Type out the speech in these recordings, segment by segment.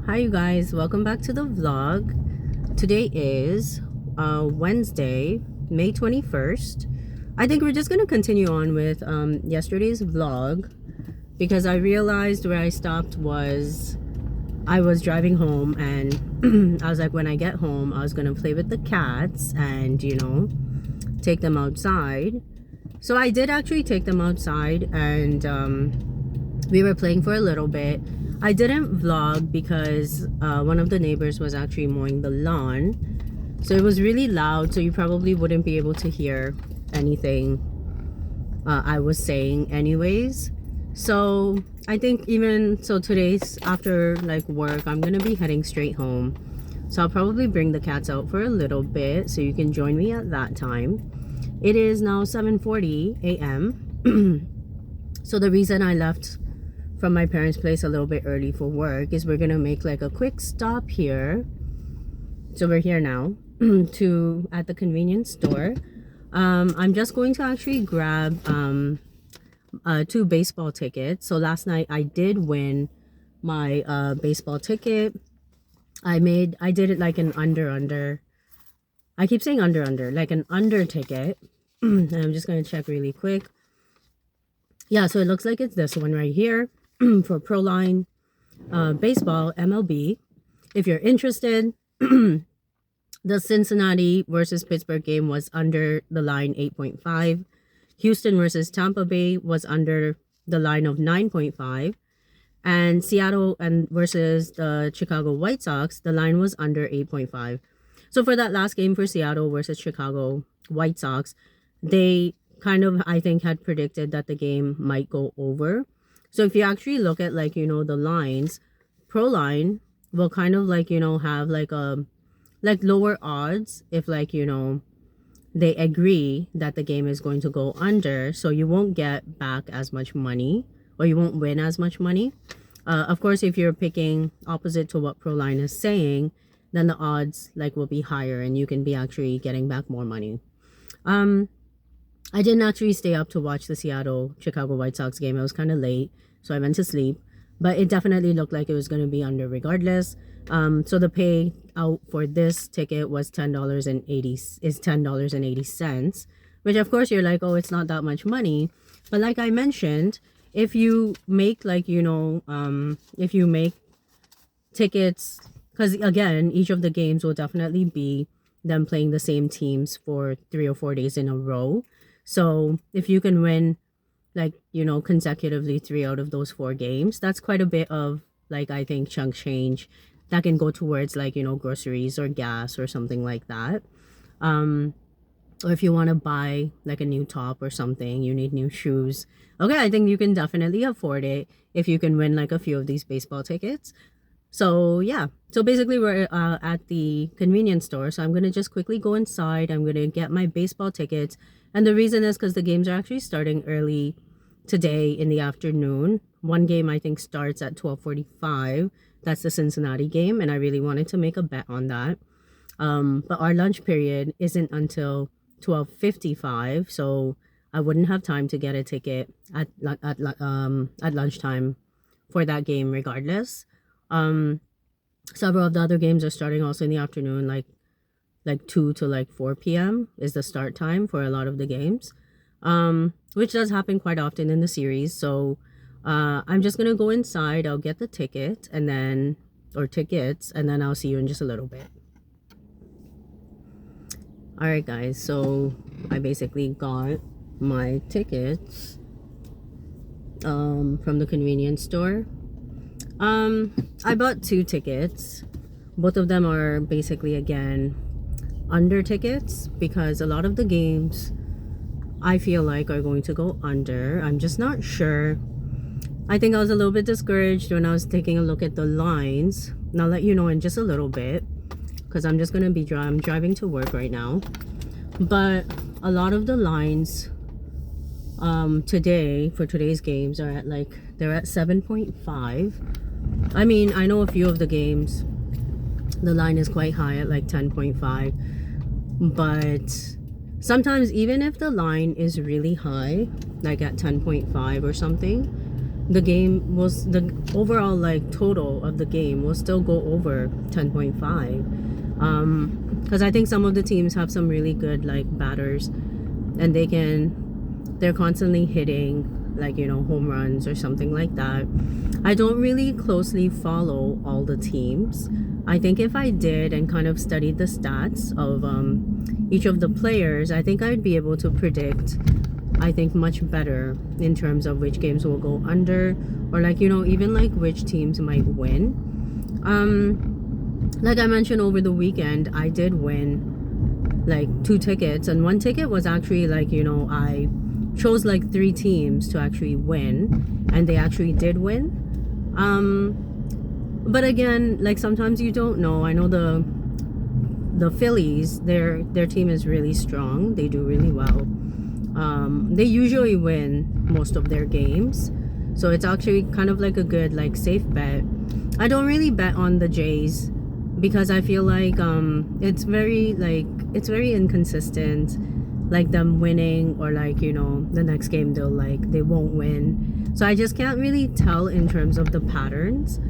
Hi you guys, welcome back to the vlog. Today is Wednesday, May 21st. I think we're just gonna continue on with yesterday's vlog because I realized where I stopped was I was driving home and I was like, when I get home I was gonna play with the cats and take them outside. So I did actually take them outside and we were playing for a little bit. I didn't vlog because one of the neighbors was actually mowing the lawn, so it was really loud, so you probably wouldn't be able to hear anything I was saying anyways. So I think even so today's after like work I'm gonna be heading straight home, so I'll probably bring the cats out for a little bit so you can join me at that time. It is now 7:40 a.m. So the reason I left from my parents' place a little bit early for work is we're gonna make like a quick stop here. So we're here now at the convenience store. I'm just going to actually grab 2 baseball tickets. So last night I did win my baseball ticket. I did it like an under. I keep saying under, like an under ticket. And I'm just gonna check really quick. Yeah, so it looks like it's this one right here. For Proline baseball MLB. If you're interested, the Cincinnati versus Pittsburgh game was under the line 8.5. Houston versus Tampa Bay was under the line of 9.5. And Seattle versus the Chicago White Sox, the line was under 8.5. So for that last game for Seattle versus Chicago White Sox, they kind of, I think, had predicted that the game might go over. So if you actually look at like, the lines, Proline will kind of like, have like lower odds if like, they agree that the game is going to go under. So you won't get back as much money, or you won't win as much money. Of course, if you're picking opposite to what Proline is saying, then the odds like will be higher and you can be actually getting back more money. I didn't actually stay up to watch the Seattle-Chicago White Sox game. It was kind of late, so I went to sleep. But it definitely looked like it was going to be under regardless. So the pay out for this ticket was $10.80, which of course you're like, oh, it's not that much money. But like I mentioned, if you make like, if you make tickets, because again, each of the games will definitely be them playing the same teams for 3 or 4 days in a row. So if you can win like, consecutively 3 out of those 4 games, that's quite a bit of like, I think, chunk change that can go towards like, groceries or gas or something like that. Or if you want to buy like a new top or something, you need new shoes. Okay, I think you can definitely afford it if you can win like a few of these baseball tickets. So yeah, so basically we're at the convenience store. So I'm going to just quickly go inside. I'm going to get my baseball tickets. And the reason is because the games are actually starting early today in the afternoon. One game I think starts at 12:45. That's the Cincinnati game. And I really wanted to make a bet on that. But our lunch period isn't until 12:55. So I wouldn't have time to get a ticket at lunchtime for that game regardless. Several of the other games are starting also in the afternoon, like 2 to like 4 p.m. is the start time for a lot of the games, which does happen quite often in the series. So I'm just gonna go inside. I'll get the tickets and then I'll see you in just a little bit. All right, guys. So I basically got my tickets from the convenience store. I bought 2 tickets. Both of them are basically, again, under tickets because a lot of the games I feel like are going to go under. I'm just not sure. I think I was a little bit discouraged when I was taking a look at the lines. And I'll let you know in just a little bit because I'm just going to be I'm driving to work right now. But a lot of the lines today for today's games are at they're at 7.5. I mean, I know a few of the games the line is quite high at like 10.5, but sometimes even if the line is really high, like at 10.5 or something, the game was the overall like total of the game will still go over 10.5, because I think some of the teams have some really good like batters, and they're constantly hitting like, you know, home runs or something like that. I don't really closely follow all the teams. I think if I did and kind of studied the stats of each of the players, I think I'd be able to predict, I think, much better in terms of which games will go under, or like, you know, even like which teams might win. Like I mentioned, over the weekend I did win like 2 tickets, and 1 ticket was actually like, you know, I chose like 3 teams to actually win, and they actually did win. But again, like sometimes you don't know. I know the Phillies, their team is really strong. They do really well. They usually win most of their games, so it's actually kind of like a good like safe bet. I don't really bet on the Jays because I feel like it's very inconsistent, like them winning, or like, you know, the next game they won't win. So I just can't really tell in terms of the patterns.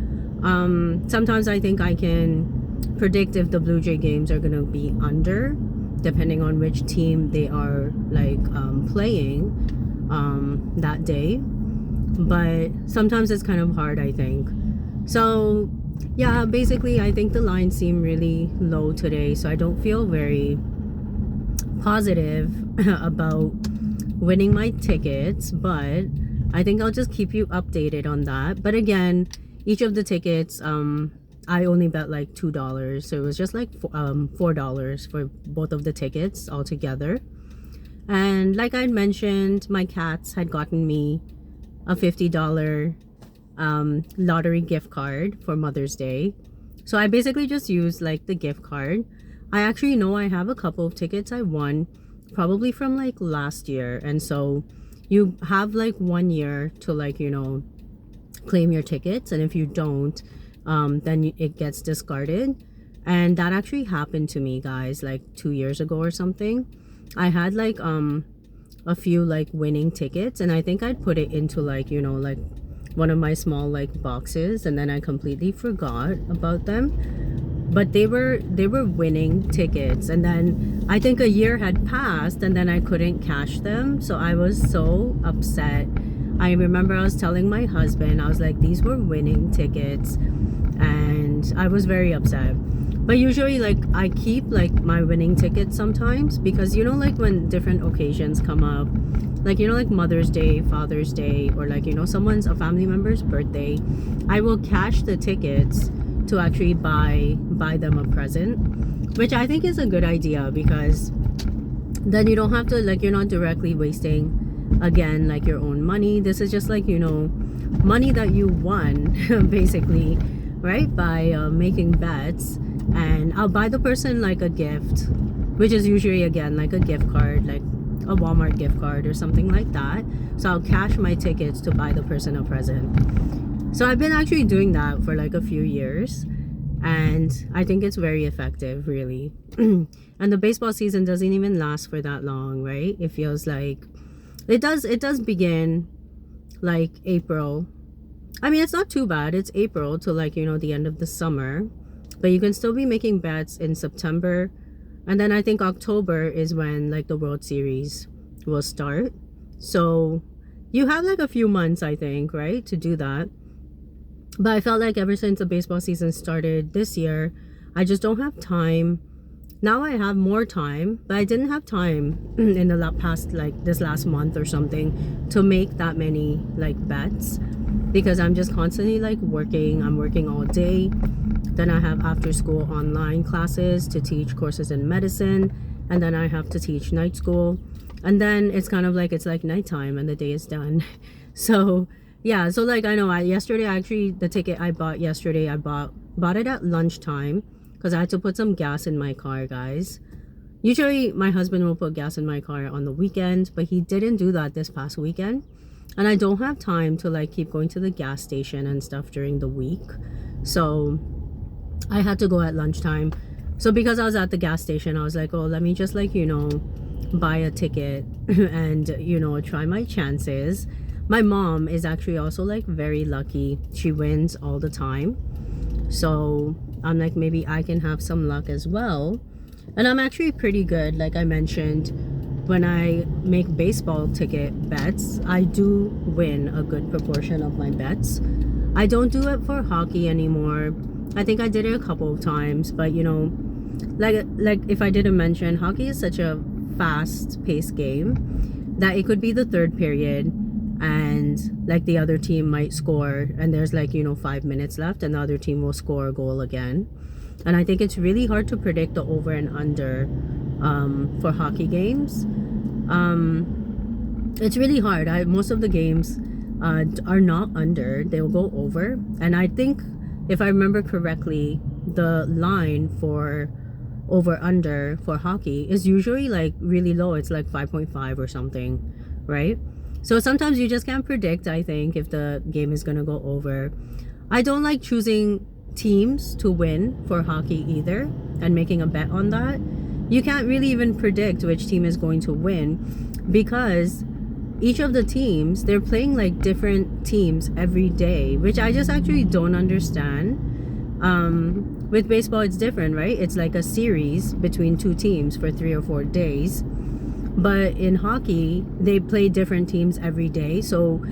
Sometimes I think I can predict if the Blue Jay games are gonna be under, depending on which team they are like playing that day. But sometimes it's kind of hard, I think. So yeah, basically I think the lines seem really low today, so I don't feel very positive about winning my tickets, but I think I'll just keep you updated on that. But again, each of the tickets, I only bet like $2, so it was just like $4 for both of the tickets altogether. And like I mentioned, my cats had gotten me a $50 lottery gift card for Mother's Day, so I basically just used like the gift card. I actually know I have a couple of tickets I won probably from like last year, and so you have like 1 year to like, you know, claim your tickets, and if you don't, then it gets discarded. And that actually happened to me, guys, like 2 years ago or something. I had like a few like winning tickets, and I think I'd put it into like, you know, like one of my small like boxes, and then I completely forgot about them. But they were winning tickets, and then I think a year had passed, and then I couldn't cash them, so I was so upset. I remember I was telling my husband, I was like, these were winning tickets, and I was very upset. But usually like I keep like my winning tickets sometimes, because you know, like when different occasions come up, like, you know, like Mother's Day, Father's Day, or like, you know, a family member's birthday, I will cash the tickets to actually buy them a present, which I think is a good idea, because then you don't have to, like, you're not directly wasting again like your own money. This is just like, you know, money that you won basically, right, by making bets. And I'll buy the person like a gift, which is usually again like a gift card, like a Walmart gift card or something like that. So I'll cash my tickets to buy the person a present. So I've been actually doing that for like a few years, and I think it's very effective, really. And the baseball season doesn't even last for that long, right? It feels like it does begin like April. I mean, it's not too bad. It's April to, like, you know, the end of the summer, but you can still be making bets in September. And then I think October is when like the World Series will start. So you have like a few months, I think, right, to do that. But I felt like ever since the baseball season started this year, I just don't have time. Now I have more time, but I didn't have time in the past, like this last month or something, to make that many like bets, because I'm just constantly like working. I'm working all day. Then I have after school online classes to teach courses in medicine, and then I have to teach night school, and then it's kind of like, it's like nighttime and the day is done. So yeah, so like I know yesterday, actually the ticket I bought yesterday, I bought it at lunchtime, because I had to put some gas in my car, guys. Usually my husband will put gas in my car on the weekend, but he didn't do that this past weekend, and I don't have time to like keep going to the gas station and stuff during the week, so I had to go at lunchtime. So because I was at the gas station, I was like, oh, let me just like, you know, buy a ticket and, you know, try my chances. My mom is actually also like very lucky. She wins all the time. So I'm like, maybe I can have some luck as well. And I'm actually pretty good. Like I mentioned, when I make baseball ticket bets, I do win a good proportion of my bets. I don't do it for hockey anymore. I think I did it a couple of times, but you know, like if I didn't mention, hockey is such a fast-paced game that it could be the third period and like the other team might score and there's like, you know, 5 minutes left and the other team will score a goal again. And I think it's really hard to predict the over and under for hockey games. It's really hard. Most of the games are not under, they'll go over. And I think if I remember correctly, the line for over under for hockey is usually like really low. It's like 5.5 or something, right? So sometimes you just can't predict, I think, if the game is going to go over. I don't like choosing teams to win for hockey either and making a bet on that. You can't really even predict which team is going to win because each of the teams, they're playing like different teams every day, which I just actually don't understand. With baseball, it's different, right? It's like a series between two teams for 3 or 4 days. But in hockey, they play different teams every day. So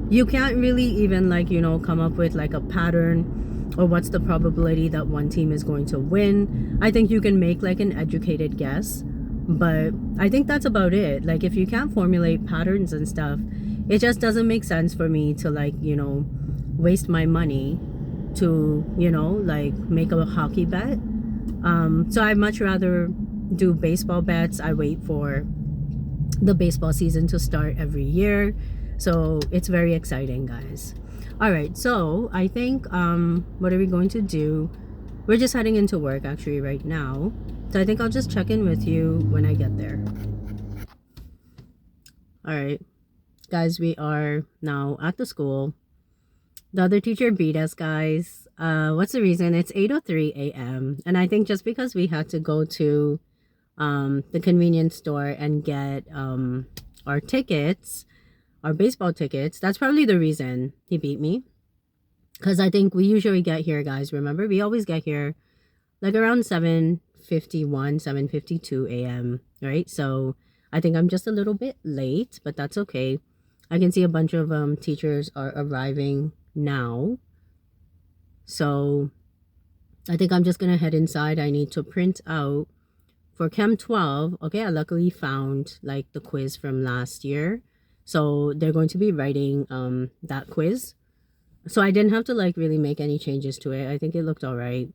you can't really even like, you know, come up with like a pattern or what's the probability that one team is going to win. I think you can make like an educated guess, but I think that's about it. Like if you can't formulate patterns and stuff, it just doesn't make sense for me to like, you know, waste my money to, you know, like make a hockey bet. So I'd much rather do baseball bets. I wait for the baseball season to start every year. So it's very exciting, guys. All right, so I think what are we going to do? We're just heading into work actually right now. So I think I'll just check in with you when I get there. All right, guys, we are now at the school. The other teacher beat us, guys. What's the reason? It's 8:03 a.m. And I think just because we had to go to the convenience store and get our tickets, our baseball tickets, that's probably the reason he beat me. Because I think we usually get here, guys. Remember, we always get here like around 7:51, 7:52 a.m., right? So I think I'm just a little bit late, but that's okay. I can see a bunch of teachers are arriving now. So I think I'm just going to head inside. I need to print out for Chem 12. Okay, I luckily found like the quiz from last year. So they're going to be writing that quiz. So I didn't have to like really make any changes to it. I think it looked all right.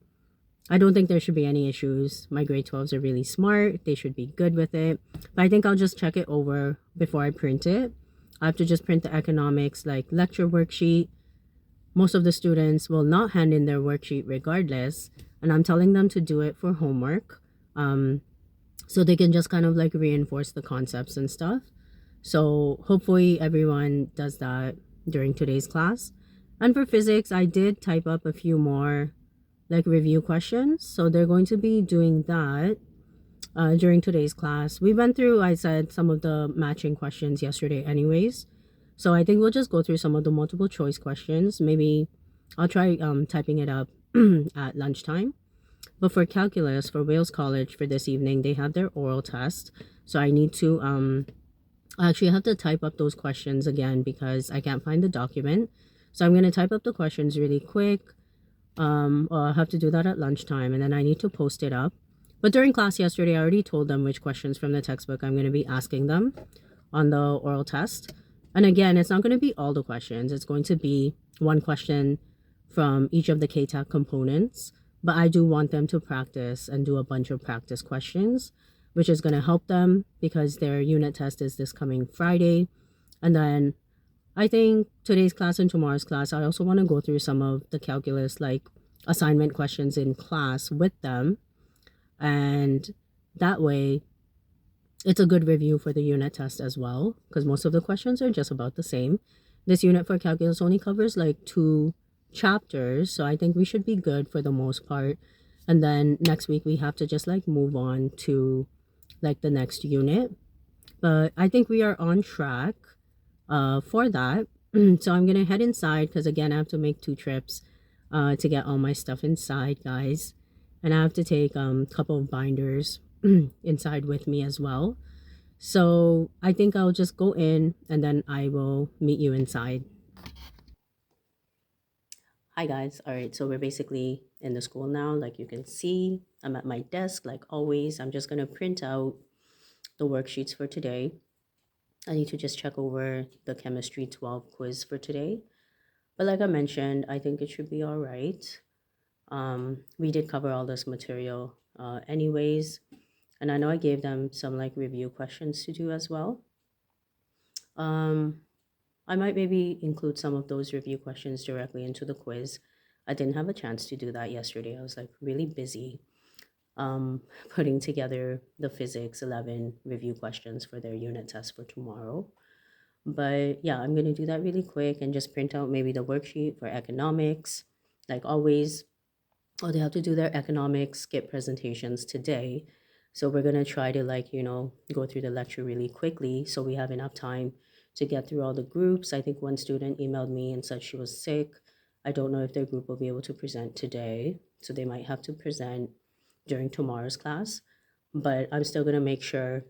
I don't think there should be any issues. My grade 12s are really smart. They should be good with it. But I think I'll just check it over before I print it. I have to just print the economics like lecture worksheet. Most of the students will not hand in their worksheet regardless. And I'm telling them to do it for homework. So they can just kind of like reinforce the concepts and stuff. So hopefully everyone does that during today's class. And for physics, I did type up a few more like review questions. So they're going to be doing that during today's class. We went through, I said, some of the matching questions yesterday anyways. So I think we'll just go through some of the multiple choice questions. Maybe I'll try typing it up at lunchtime. But for calculus, for Wales College for this evening, they have their oral test. So I need to, I actually have to type up those questions again because I can't find the document. So I'm going to type up the questions really quick. I'll have to do that at lunchtime and then I need to post it up. But during class yesterday, I already told them which questions from the textbook I'm going to be asking them on the oral test. And again, it's not going to be all the questions. It's going to be one question from each of the KTAC components. But I do want them to practice and do a bunch of practice questions, which is going to help them because their unit test is this coming Friday. And then I think today's class and tomorrow's class, I also want to go through some of the calculus like assignment questions in class with them. And that way, it's a good review for the unit test as well, because most of the questions are just about the same. This unit for calculus only covers like 2 chapters, so I think we should be good for the most part. And then next week, we have to just like move on to like the next unit. But I think we are on track. for that. So I'm gonna head inside because again I have to make 2 trips to get all my stuff inside, guys, and I have to take a couple of binders inside with me as well. So I think I'll just go in and then I will meet you inside. Hi guys. All right, so we're basically in the school now. Like you can see, I'm at my desk like always. I'm just gonna print out the worksheets for today. I need to just check over the chemistry 12 quiz for today. But like I mentioned, I think it should be all right. We did cover all this material anyways, and I know I gave them some like review questions to do as well. Um, I might maybe include some of those review questions directly into the quiz. I didn't have a chance to do that yesterday. I was like really busy putting together the physics 11 review questions for their unit test for tomorrow. But yeah, I'm going to do that really quick and just print out maybe the worksheet for economics. Like always, oh, they have to do their economics skip presentations today. So we're gonna try to like, go through the lecture really quickly so we have enough time to get through all the groups. I think one student emailed me and said she was sick. I don't know if their group will be able to present today, so they might have to present during tomorrow's class. But I'm still gonna make sure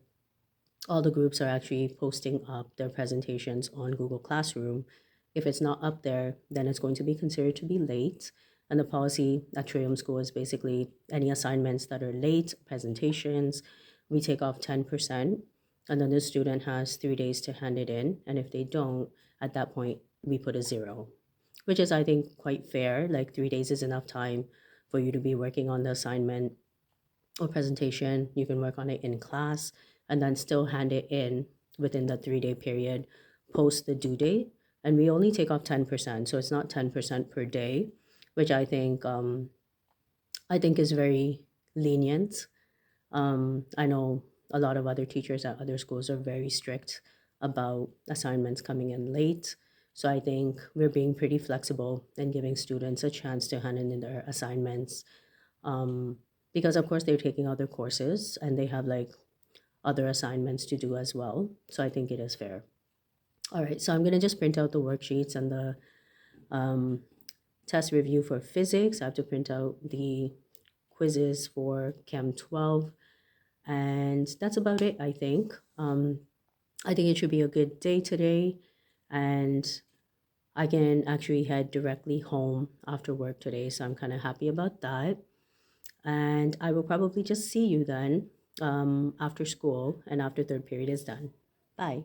all the groups are actually posting up their presentations on Google Classroom. If it's not up there, then it's going to be considered to be late. And the policy at Trium School is basically any assignments that are late, presentations, we take off 10%. And then the student has 3 days to hand it in. And if they don't, at that point, we put a 0, which is, I think, quite fair. Like 3 days is enough time for you to be working on the assignment or presentation. You can work on it in class and then still hand it in within the 3 day period post the due date. And we only take off 10%. So it's not 10% per day, which I think is very lenient. I know a lot of other teachers at other schools are very strict about assignments coming in late. So I think we're being pretty flexible and giving students a chance to hand in their assignments, um, because of course they're taking other courses and they have like other assignments to do as well. So I think it is fair. All right, so I'm gonna just print out the worksheets and the um, test review for physics. I have to print out the quizzes for Chem 12, and that's about it, I think. I think it should be a good day today, and I can actually head directly home after work today, so I'm kind of happy about that. And I will probably just see you then after school and after third period is done. Bye.